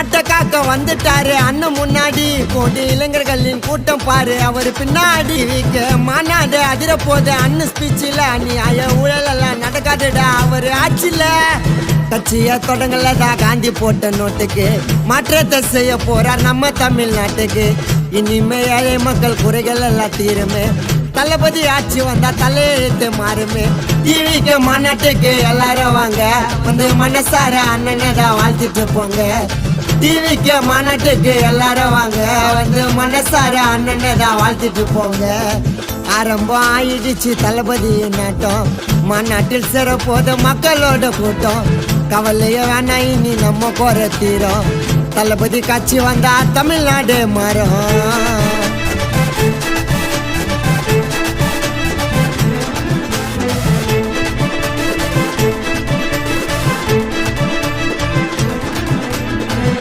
நாட்டை காக்க வந்துட்டாரு அண்ணன் முன்னாடி கோடி இளைஞர்களின் கூட்டம் பாரு அவரு பின்னாடி மாநாடு அதிர போது அண்ணன் ஸ்பீச்சில் அநியாய ஊழல் எல்லாம் நடக்காதுடா அவரு ஆட்சியில கட்சிய தொடங்கலதா காந்தி போட்ட நோட்டுக்கு மாற்றத்தை செய்ய போறார் நம்ம தமிழ்நாட்டுக்கு இனிமே ஏழை மக்கள் குறைகள் எல்லாம் தீருமே தளபதி ஆட்சி வந்தா தலையெழுத்து மாறுமே டிவிக்கு மாநாட்டுக்கு எல்லாரும் வாங்க வந்து மனசார அண்ணனை தான் வாழ்த்திட்டு போங்க டிவிக்கு மாநாட்டுக்கு எல்லாரும் வாங்க வந்து மனசார அண்ணனை தான் வாழ்த்திட்டு போங்க ஆரம்பம் ஆயிடுச்சு தளபதி நாட்டம் மாநாட்டில் சிறப்போது மக்களோட கூட்டம் கவலைய வேணா இனி நம்ம குறை தீரும் தளபதி காட்சி வந்தா தமிழ்நாடு மாறும்